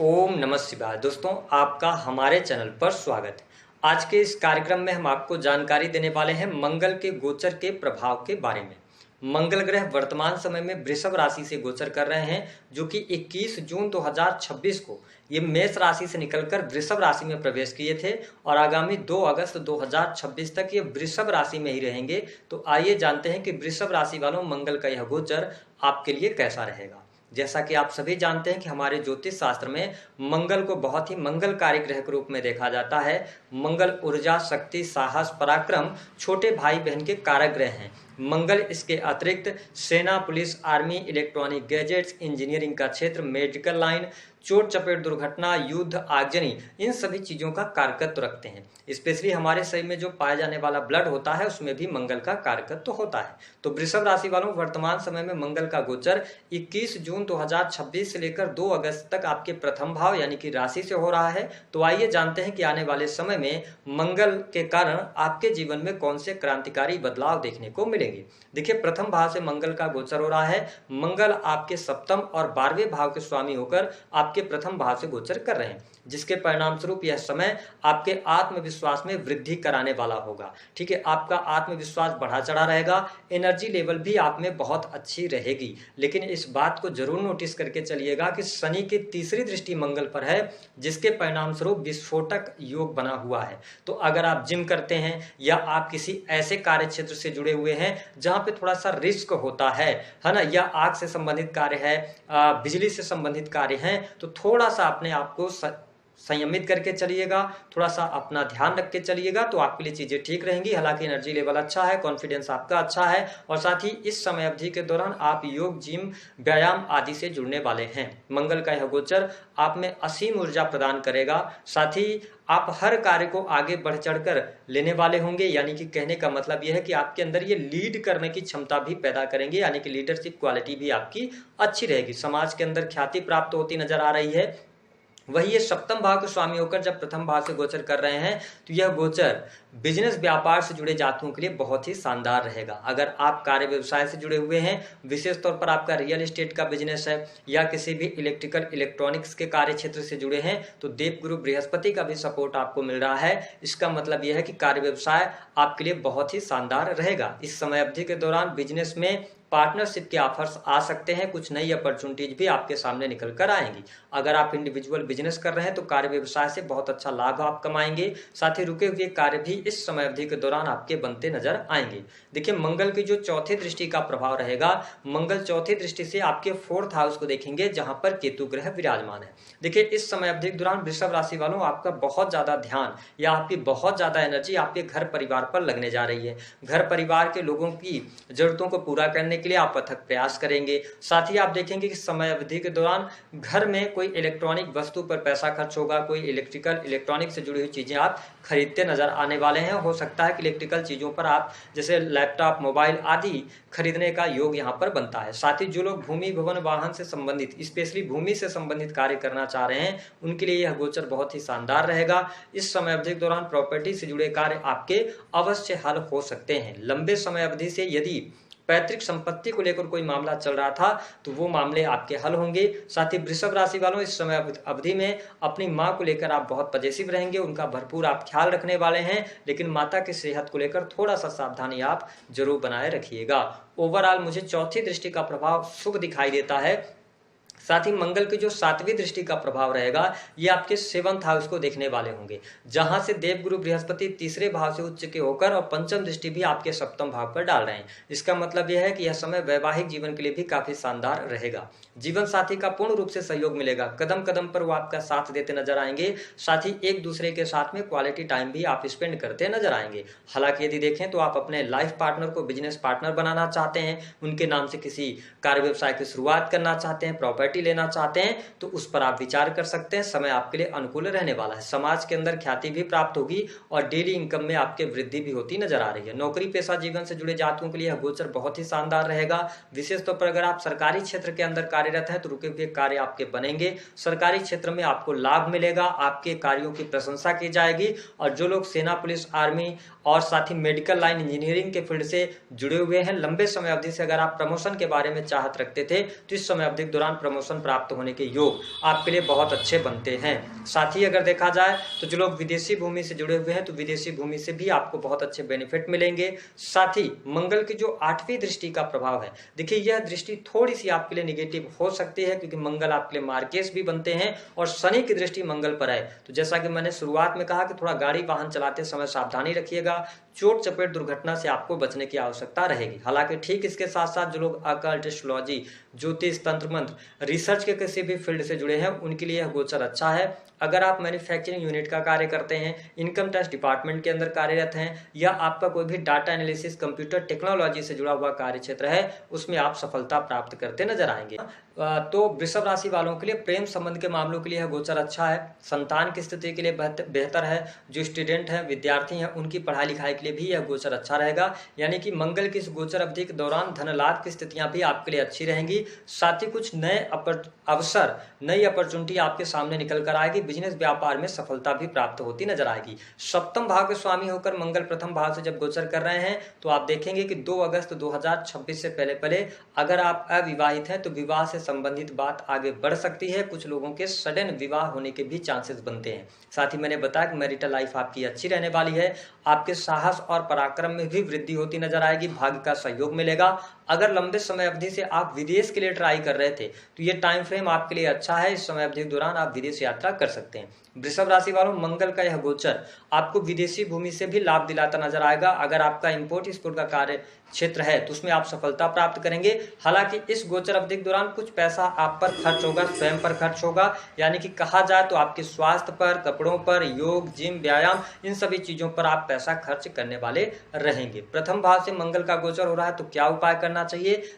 ओम नमः शिवाय। दोस्तों, आपका हमारे चैनल पर स्वागत है। आज के इस कार्यक्रम में हम आपको जानकारी देने वाले हैं मंगल के गोचर के प्रभाव के बारे में। मंगल ग्रह वर्तमान समय में वृषभ राशि से गोचर कर रहे हैं, जो कि 21 जून 2026 को ये मेष राशि से निकलकर वृषभ राशि में प्रवेश किए थे और आगामी 2 अगस्त 2026 तक ये वृषभ राशि में ही रहेंगे। तो आइए जानते हैं कि वृषभ राशि वालों मंगल का यह गोचर आपके लिए कैसा रहेगा। जैसा कि आप सभी जानते हैं कि हमारे ज्योतिष शास्त्र में मंगल को बहुत ही मंगलकारी ग्रह के रूप में देखा जाता है। मंगल ऊर्जा, शक्ति, साहस, पराक्रम, छोटे भाई बहन के कारक ग्रह हैं। मंगल इसके अतिरिक्त सेना, police, army, electronic gadgets, engineering का क्षेत्र, मेडिकल लाइन, चोट चपेट, दुर्घटना, युद्ध, आगजनी, इन सभी चीजों का कारकत्व रखते हैं। स्पेशली हमारे शरीर में जो पाया जाने वाला ब्लड होता है उसमें भी मंगल का कारकत्व होता है। तो वृषभ राशि वालों, वर्तमान समय में मंगल का गोचर 21 जून 2026 से लेकर 2 अगस्त तक आपके प्रथम भाव यानी कि राशि से हो रहा है। तो आइए जानते हैं कि आने वाले समय में मंगल के कारण आपके जीवन में कौन से क्रांतिकारी बदलाव देखने को मिलेंगे। देखिए, प्रथम भाव से मंगल का गोचर हो रहा है। मंगल आपके सप्तम और 12वें भाव के स्वामी होकर आपके प्रथम भाव से गोचर कर रहे हैं, जिसके परिणाम स्वरूप यह समय आपके आत्मविश्वास में वृद्धि कराने वाला होगा। ठीक है, आपका आत्मविश्वास बढ़ा चढ़ा रहेगा, एनर्जी लेवल भी आप में बहुत अच्छी रहेगी। लेकिन इस बात को जरूर नोटिस करके चलिएगा कि शनि की तीसरी दृष्टि मंगल पर है, जिसके परिणाम स्वरूप विस्फोटक योग बना हुआ है। तो अगर आप जिम करते हैं या आप किसी ऐसे कार्य क्षेत्र से जुड़े हुए हैं जहां पे थोड़ा सा रिस्क होता है ना, या आग से संबंधित कार्य है, बिजली से संबंधित कार्य है, तो थोड़ा सा अपने आप को संयमित करके चलिएगा, थोड़ा सा अपना ध्यान रख के चलिएगा, तो आपके लिए चीजें ठीक रहेंगी। हालांकि एनर्जी लेवल अच्छा है, कॉन्फिडेंस आपका अच्छा है और साथ ही इस समय अवधि के दौरान आप योग, जिम, व्यायाम आदि से जुड़ने वाले हैं। मंगल का यह गोचर आप में असीम ऊर्जा प्रदान करेगा। साथ ही आप हर कार्य को आगे बढ़ चढ़कर लेने वाले होंगे, यानी कि कहने का मतलब यह है कि आपके अंदर ये लीड करने की क्षमता भी पैदा करेंगे, यानी कि लीडरशिप क्वालिटी भी आपकी अच्छी रहेगी। समाज के अंदर ख्याति प्राप्त होती नजर आ रही है। वही ये सप्तम भाव के स्वामी होकर जब प्रथम भाव से गोचर कर रहे हैं, तो यह गोचर बिजनेस व्यापार से जुड़े जातकों के लिए बहुत ही शानदार रहेगा। अगर आप कार्य व्यवसाय से जुड़े हुए हैं, विशेष तौर पर आपका रियल एस्टेट का बिजनेस है या किसी भी इलेक्ट्रिकल इलेक्ट्रॉनिक्स के कार्य क्षेत्र से जुड़े हैं, तो देवगुरु बृहस्पति का भी सपोर्ट आपको मिल रहा है। इसका मतलब यह है कि कार्य व्यवसाय आपके लिए बहुत ही शानदार रहेगा। इस समय अवधि के दौरान बिजनेस में पार्टनरशिप के ऑफर्स आ सकते हैं, कुछ नई अपॉर्चुनिटीज भी आपके सामने निकल कर आएंगी। अगर आप इंडिविजुअल बिजनेस कर रहे हैं तो कार्य व्यवसाय से बहुत अच्छा लाभ आप कमाएंगे। साथ ही रुके हुए कार्य भी इस समय अवधि के दौरान आपके बनते नजर आएंगे। देखिए, मंगल की जो चौथी दृष्टि का प्रभाव रहेगा, मंगल चौथी दृष्टि से आपके 4th हाउस को देखेंगे, जहां पर केतु ग्रह विराजमान है। देखिए, इस समय अवधि के दौरान वृषभ राशि वालों, आपका बहुत ज्यादा ध्यान या आपकी बहुत ज्यादा एनर्जी आपके घर परिवार पर लगने जा रही है। घर परिवार के लोगों की जरूरतों को पूरा करने के लिए आप अथक प्रयास करेंगे। साथ ही आप देखेंगे कि समय अवधि के दौरान घर में कोई इलेक्ट्रॉनिक वस्तु पर पैसा खर्च होगा, कोई इलेक्ट्रिकल इलेक्ट्रॉनिक से जुड़ी हुई चीजें आप खरीदते नजर आने वाले हैं। हो सकता है कि इलेक्ट्रिकल चीजों पर आप जैसे लैपटॉप, मोबाइल आदि खरीदने का योग यहाँ पर बनता है। साथ ही जो लोग भूमि, भवन, वाहन से संबंधित, स्पेशली भूमि से संबंधित कार्य करना चाह रहे हैं, उनके लिए यह गोचर बहुत ही शानदार रहेगा। इस समय अवधि के दौरान प्रॉपर्टी से जुड़े कार्य आपके अवश्य हल हो सकते हैं। लंबे समय अवधि से यदि पैतृक संपत्ति को लेकर कोई मामला चल रहा था तो वो मामले आपके हल होंगे। साथ ही वृषभ राशि वालों, इस समय अवधि में अपनी मां को लेकर आप बहुत पजेसिव रहेंगे, उनका भरपूर आप ख्याल रखने वाले हैं, लेकिन माता की सेहत को लेकर थोड़ा सा सावधानी आप जरूर बनाए रखिएगा। ओवरऑल मुझे चौथी दृष्टि का प्रभाव शुभ दिखाई देता है। साथ ही मंगल की जो 7वीं दृष्टि का प्रभाव रहेगा, ये आपके 7th हाउस को देखने वाले होंगे, जहां से देवगुरु बृहस्पति तीसरे भाव से उच्च के होकर और पंचम दृष्टि भी आपके सप्तम भाव पर डाल रहे हैं। इसका मतलब यह है कि यह समय वैवाहिक जीवन के लिए भी काफी शानदार रहेगा। जीवन साथी का पूर्ण रूप से सहयोग मिलेगा, कदम कदम पर वो आपका साथ देते नजर आएंगे। साथ ही एक दूसरे के साथ में क्वालिटी टाइम भी आप स्पेंड करते नजर आएंगे। हालांकि यदि देखें तो आप अपने लाइफ पार्टनर को बिजनेस पार्टनर बनाना चाहते हैं, उनके नाम से किसी कार्य व्यवसाय की शुरुआत करना चाहते हैं, प्रॉपर्टी लेना चाहते हैं, तो उस पर आप विचार कर सकते हैं। समय आपके लिए अनुकूल रहने वाला है। समाज के अंदर ख्याति भी प्राप्त होगी और डेली इनकम में आपके वृद्धि भी होती नजर आ रही है। नौकरी पेशा जीवन से जुड़े जातकों के लिए यह गोचर बहुत ही शानदार रहेगा। विशेष तौर पर अगर आप सरकारी क्षेत्र के अंदर कार्यरत हैं तो रुके हुए कार्य आपके बनेंगे। सरकारी क्षेत्र में आपको लाभ मिलेगा, आपके कार्यों की प्रशंसा की जाएगी। और जो लोग सेना, पुलिस, आर्मी और साथ ही मेडिकल लाइन, इंजीनियरिंग के फील्ड से जुड़े हुए हैं, लंबे समय अवधि से अगर आप प्रमोशन के बारे में चाहत रखते थे तो इस समय अवधि के दौरान प्रमोशन प्रमोशन प्राप्त होने के योग आपके लिए बहुत अच्छे बनते हैं। साथ ही अगर देखा जाए तो जो लोग विदेशी भूमि से जुड़े हुए हैं तो विदेशी भूमि से भी आपको बहुत अच्छे बेनिफिट मिलेंगे। साथ ही मंगल की जो 8वीं दृष्टि का प्रभाव है, देखिए यह दृष्टि थोड़ी सी आपके लिए निगेटिव हो सकती है, क्योंकि मंगल आपके लिए मार्केस भी बनते हैं और शनि की दृष्टि मंगल पर है। तो जैसा कि मैंने शुरुआत में कहा कि थोड़ा गाड़ी वाहन चलाते समय सावधानी रखिएगा, चोट चपेट दुर्घटना से आपको बचने की आवश्यकता रहेगी। हालांकि ठीक इसके साथ साथ जो लोग अकल्ट, एस्ट्रोलॉजी, ज्योतिष, तंत्र मंत्र, रिसर्च के किसी भी फील्ड से जुड़े हैं उनके लिए यह गोचर अच्छा है। अगर आप मैन्युफैक्चरिंग यूनिट का कार्य करते हैं, इनकम टैक्स डिपार्टमेंट के अंदर कार्यरत हैं, या आपका कोई भी डाटा एनालिसिस, कंप्यूटर टेक्नोलॉजी से जुड़ा हुआ कार्य क्षेत्र है, उसमें आप सफलता प्राप्त करते नजर आएंगे। तो वृषभ राशि वालों के लिए प्रेम संबंध के मामलों के लिए यह गोचर अच्छा है। संतान की स्थिति के लिए बेहतर है। जो स्टूडेंट हैं, विद्यार्थी हैं, उनकी पढ़ाई लिखाई के लिए भी यह गोचर अच्छा रहेगा। यानी कि मंगल की इस गोचर अवधि के दौरान धन लाभ की स्थितियां भी आपके लिए अच्छी रहेंगी। साथ ही कुछ नए अवसर, नई अपॉर्चुनिटी आपके सामने निकल कर आएगी। बिजनेस व्यापार में सफलता भी प्राप्त होती नजर आएगी। सप्तम भाव के स्वामी होकर मंगल प्रथम भाव से जब गोचर कर रहे हैं तो आप देखेंगे कि 2 अगस्त 2026 से पहले अगर आप अविवाहित हैं तो विवाह से संबंधित बात आगे बढ़ सकती है। कुछ लोगों के सडन विवाह होने के भी चांसेस बनते हैं। साथ ही मैंने बताया कि मैरिटल लाइफ आपकी अच्छी रहने वाली है। आपके साहस और पराक्रम में भी वृद्धि होती नजर आएगी। भाग्य का सहयोग मिलेगा। अगर लंबे समय अवधि से आप विदेश के लिए ट्राई कर रहे थे तो ये टाइम फ्रेम आपके लिए अच्छा है। इस समय अवधि के दौरान आप विदेश यात्रा कर सकते हैं। वृषभ राशि वालों, मंगल का यह गोचर आपको विदेशी भूमि से भी लाभ दिलाता नजर आएगा। अगर आपका इंपोर्ट एक्सपोर्ट का कार्य क्षेत्र है तो उसमें आप सफलता प्राप्त करेंगे। हालांकि इस गोचर अवधि के दौरान कुछ पैसा आप पर खर्च होगा, स्वयं पर खर्च होगा। यानी कि कहा जाए तो आपके स्वास्थ्य पर, कपड़ों पर, योग, जिम, व्यायाम, इन सभी चीजों पर आप पैसा खर्च करने वाले रहेंगे। प्रथम भाव से मंगल का गोचर हो रहा है तो क्या उपाय करना चाहिए,